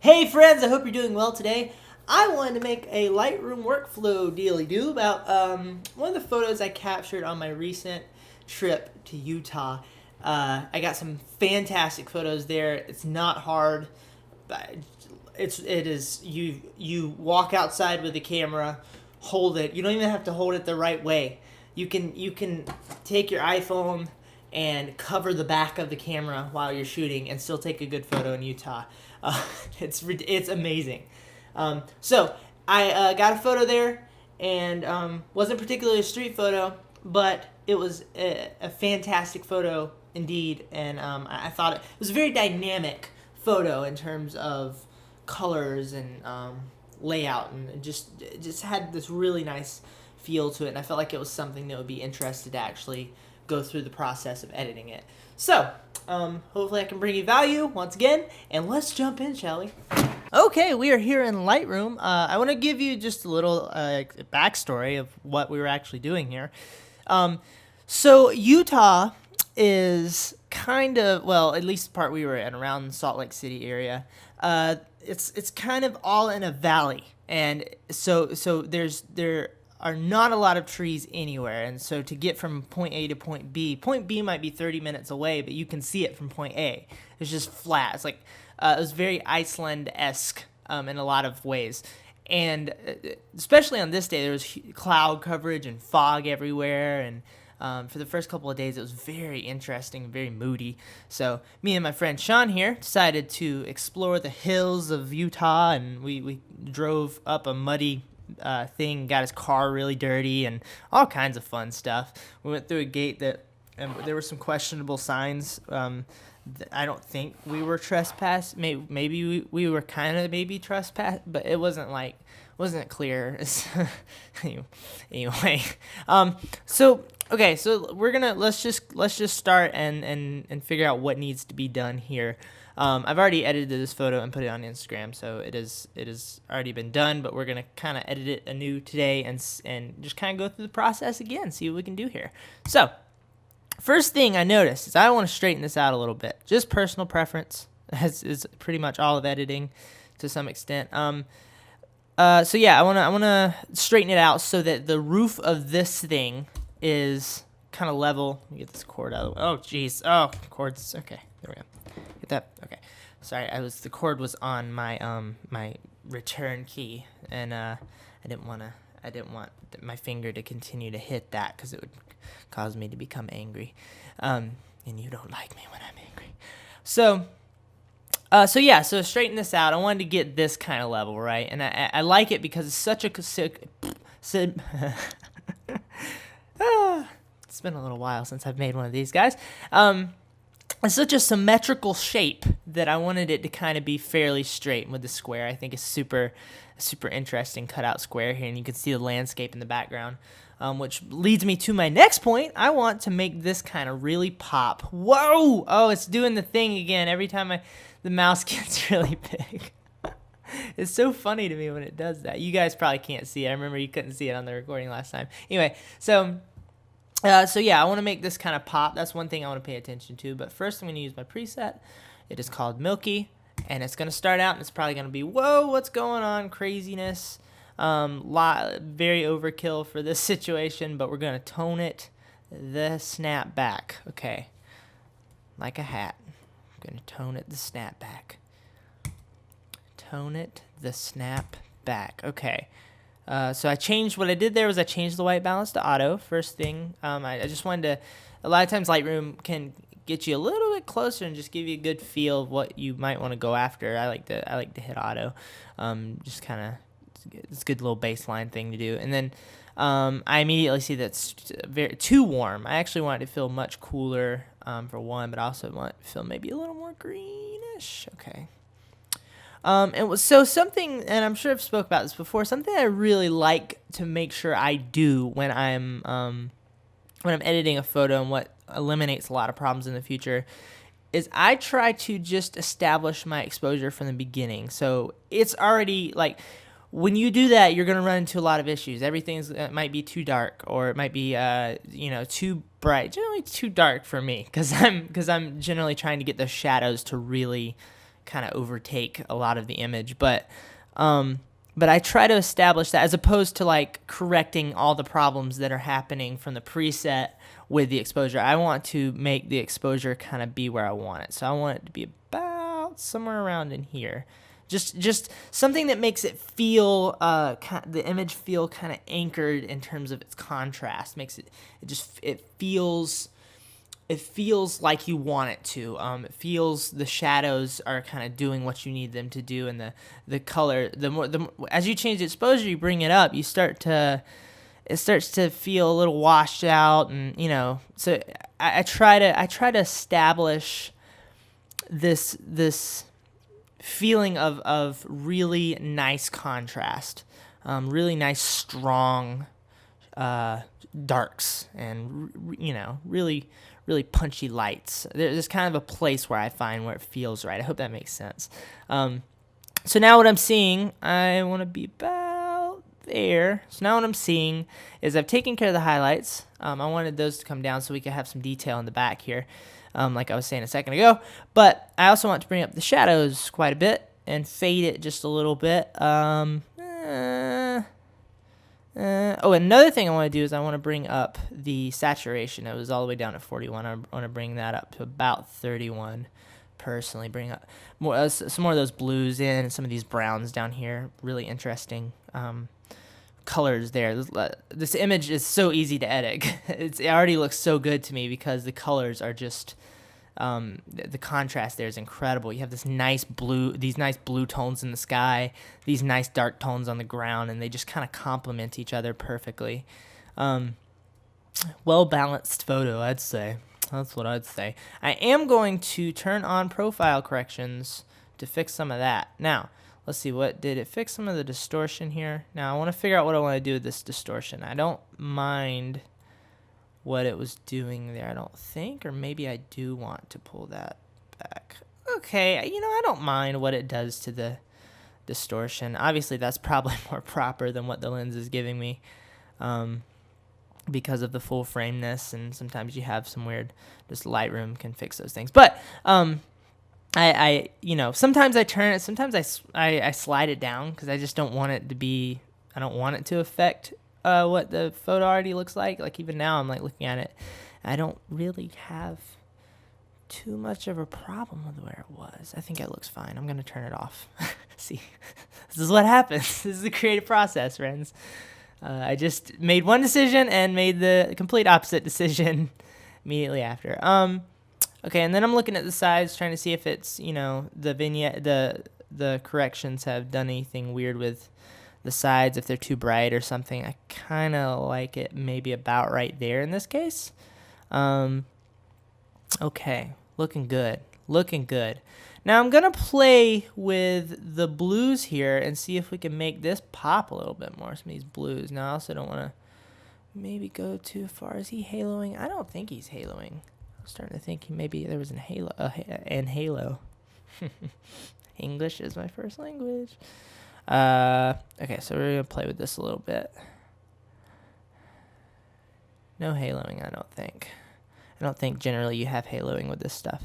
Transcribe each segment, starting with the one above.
Hey friends, I hope you're doing well today. I wanted to make a Lightroom workflow dealy-do about one of the photos I captured on my recent trip to Utah. I got some fantastic photos there. It's not hard, but it is. You walk outside with the camera, hold it. You don't even have to hold it the right way. You can take your iPhone and cover the back of the camera while you're shooting and still take a good photo in Utah. It's amazing. So I got a photo there, and wasn't particularly a street photo, but it was a fantastic photo indeed, and I thought it was a very dynamic photo in terms of colors and layout, and it just had this really nice feel to it, and I felt like it was something that would be interested to actually go through the process of editing it. So, hopefully I can bring you value once again, and let's jump in, shall we? Okay, we are here in Lightroom. I want to give you just a little backstory of what we were actually doing here. So Utah is kind of, well, at least the part we were in, around Salt Lake City area. It's kind of all in a valley, and so there are not a lot of trees anywhere, and so to get from point A to point B might be 30 minutes away, but you can see it from point A. It's just flat. It's like it was very Iceland-esque in a lot of ways, and especially on this day, there was cloud coverage and fog everywhere, and for the first couple of days, it was very interesting, very moody. So me and my friend Sean here decided to explore the hills of Utah, and we drove up a muddy thing, got his car really dirty, and all kinds of fun stuff. We went through a gate that there were some questionable signs. I don't think we were trespass. Maybe we were kind of maybe trespass, but it wasn't clear. Anyway, so okay, so let's just start and figure out what needs to be done here. I've already edited this photo and put it on Instagram, so it is already been done, but we're gonna kind of edit it anew today and just kind of go through the process again, see what we can do here. So first thing I noticed is I want to straighten this out a little bit. Just personal preference is pretty much all of editing to some extent. So yeah, I wanna straighten it out so that the roof of this thing is kind of level. Let me get this cord out of the way. Oh geez, cords. Okay, there we go. Get that. Okay, sorry. The cord was on my my return key, and I didn't want my finger to continue to hit that because it would cause me to become angry, and you don't like me when I'm angry. So yeah, so straighten this out. I wanted to get this kind of level, right? And I like it because it's such a it's been a little while since I've made one of these guys. It's such a symmetrical shape that I wanted it to kind of be fairly straight with the square. I think it's super interesting cutout square here, and you can see the landscape in the background, which leads me to my next point. I want to make this kind of really pop. Whoa! Oh, it's doing the thing again every time the mouse gets really big. It's so funny to me when it does that. You guys probably can't see it. I remember you couldn't see it on the recording last time. Anyway, so yeah, I want to make this kind of pop. That's one thing I want to pay attention to. But first, I'm going to use my preset. It is called Milky, and it's going to start out, and it's probably going to be, whoa, what's going on? Craziness. Very overkill for this situation, but we're going to tone it the snap back. Okay, like a hat. I'm going to tone it the snap back. Tone it the snap back. Okay. So what I did there was I changed the white balance to auto. First thing, I just wanted to, a lot of times Lightroom can get you a little bit closer and just give you a good feel of what you might want to go after. I like to hit auto, just kind of, it's a good little baseline thing to do. And then I immediately see that's too warm. I actually want it to feel much cooler for one, but I also want it to feel maybe a little more greenish. Okay. Something, and I'm sure I've spoke about this before, something I really like to make sure I do when I'm editing a photo, and what eliminates a lot of problems in the future, is I try to just establish my exposure from the beginning. So it's already like, when you do that, you're going to run into a lot of issues. It might be too dark, or it might be too bright. Generally too dark for me, because I'm generally trying to get the shadows to really kind of overtake a lot of the image. But I try to establish that, as opposed to like correcting all the problems that are happening from the preset with the exposure. I want to make the exposure kind of be where I want it. So I want it to be about somewhere around in here. Just something that makes it feel, the image feel kind of anchored in terms of its contrast. Makes it feels like you want it to. It feels the shadows are kind of doing what you need them to do, and the color, the more as you change the exposure, you bring it up, it starts to feel a little washed out, and so I try to establish this feeling of really nice contrast, really nice strong darks, and really punchy lights. There's kind of a place where I find where it feels right. I hope that makes sense. So now what I'm seeing, I want to be about there. So now what I'm seeing is I've taken care of the highlights. I wanted those to come down so we could have some detail in the back here, like I was saying a second ago. But I also want to bring up the shadows quite a bit and fade it just a little bit. Another thing I want to do is I want to bring up the saturation. It was all the way down at 41. I want to bring that up to about 31. Personally, bring up some more of those blues in, and some of these browns down here. Really interesting colors there. This image is so easy to edit. It already looks so good to me because the colors are just the contrast there is incredible. You have these nice blue tones in the sky, these nice dark tones on the ground, and they just kind of complement each other perfectly. Well balanced photo, I'd say. That's what I'd say. I am going to turn on profile corrections to fix some of that. Now, let's see, what did it fix? Some of the distortion here. Now I want to figure out what I want to do with this distortion. I don't mind what it was doing there, I don't think, or maybe I do want to pull that back. Okay, I don't mind what it does to the distortion. Obviously, that's probably more proper than what the lens is giving me, because of the full frameness, and sometimes you have some weird, just Lightroom can fix those things. But I sometimes I turn it, sometimes I slide it down because I just don't want it to be, I don't want it to affect what the photo already looks like. Like even now I'm like looking at it, I don't really have too much of a problem with where it was. I think it looks fine. I'm gonna turn it off. See, this is what happens. This is the creative process, friends. I just made one decision and made the complete opposite decision immediately after. Okay, and then I'm looking at the sides, trying to see if it's, the vignette, the corrections have done anything weird with the sides, if they're too bright or something. I kind of like it maybe about right there in this case. Okay, looking good. Now I'm going to play with the blues here and see if we can make this pop a little bit more, some of these blues. Now I also don't want to maybe go too far. Is he haloing? I don't think he's haloing. I was starting to think maybe there was an halo. English is my first language. Okay, so we're going to play with this a little bit. No haloing, I don't think. I don't think generally you have haloing with this stuff.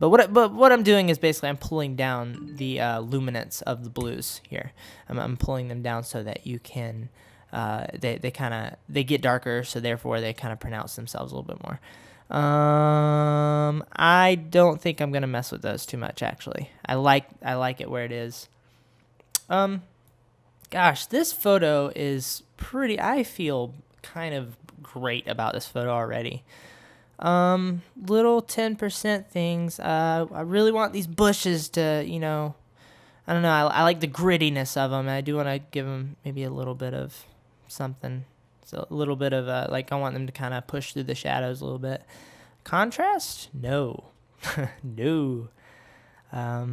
But what I'm doing is basically I'm pulling down the luminance of the blues here. I'm pulling them down so that you can they get darker, so therefore they kind of pronounce themselves a little bit more. I don't think I'm gonna mess with those too much, actually. I like it where it is. Gosh, this photo is pretty. I feel kind of great about this photo already. Little 10% things. I really want these bushes to, I don't know. I like the grittiness of them. I do want to give them maybe a little bit of something. So a little bit of I want them to kind of push through the shadows a little bit. Contrast? No. No. I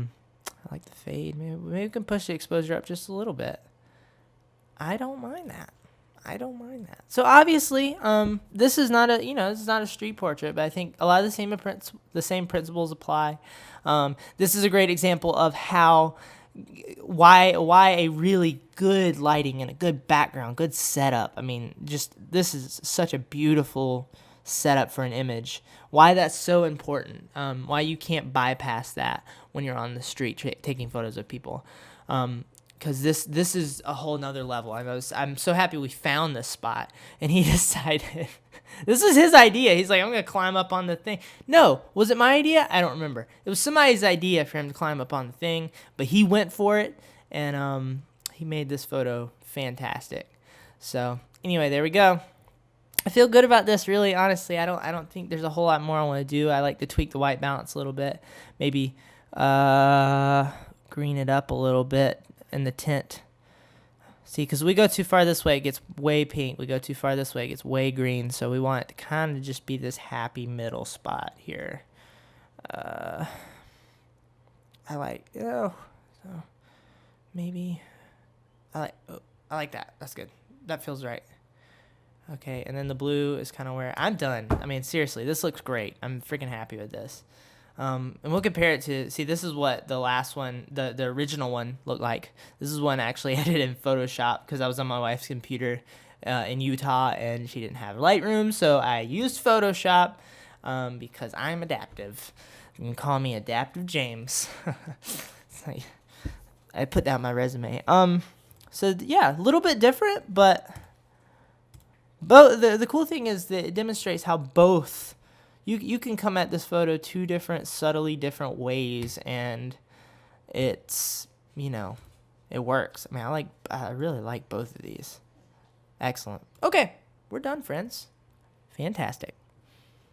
like the fade. Maybe we can push the exposure up just a little bit. I don't mind that. So obviously, this is not a street portrait, but I think a lot of the same principles apply. This is a great example of why a really good lighting and a good background, good setup. I mean, just this is such a beautiful setup for an image. Why that's so important. Why you can't bypass that when you're on the street taking photos of people. Because this is a whole nother level. I'm so happy we found this spot, and he decided this was his idea. He's like, I'm gonna climb up on the thing. No, was it my idea? I don't remember. It was somebody's idea for him to climb up on the thing, but he went for it, and he made this photo fantastic. So anyway, there we go. I feel good about this, really. Honestly, I don't think there's a whole lot more I want to do. I like to tweak the white balance a little bit, maybe green it up a little bit in the tint. See, because we go too far this way, it gets way pink. We go too far this way, it gets way green. So we want it to kind of just be this happy middle spot here. I like, so maybe I like that. That's good. That feels right. Okay, and then the blue is kind of where I'm done. I mean, seriously, this looks great. I'm freaking happy with this. And we'll compare it to, see, this is what the last one, the original one looked like. This is one I actually edited in Photoshop because I was on my wife's computer in Utah, and she didn't have Lightroom, so I used Photoshop because I'm adaptive. You can call me Adaptive James. I put that on my resume. So yeah, a little bit different, but the cool thing is that it demonstrates how both you can come at this photo two different, subtly different ways, and it's, it works. I mean, I really like both of these. Excellent. Okay, we're done, friends. Fantastic.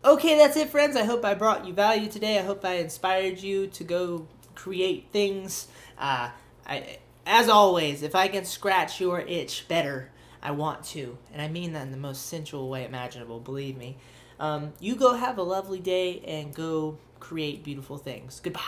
Okay, that's it, friends. I hope I brought you value today. I hope I inspired you to go create things. As always, if I can scratch your itch better, I want to. And I mean that in the most sensual way imaginable, believe me. You go have a lovely day and go create beautiful things. Goodbye.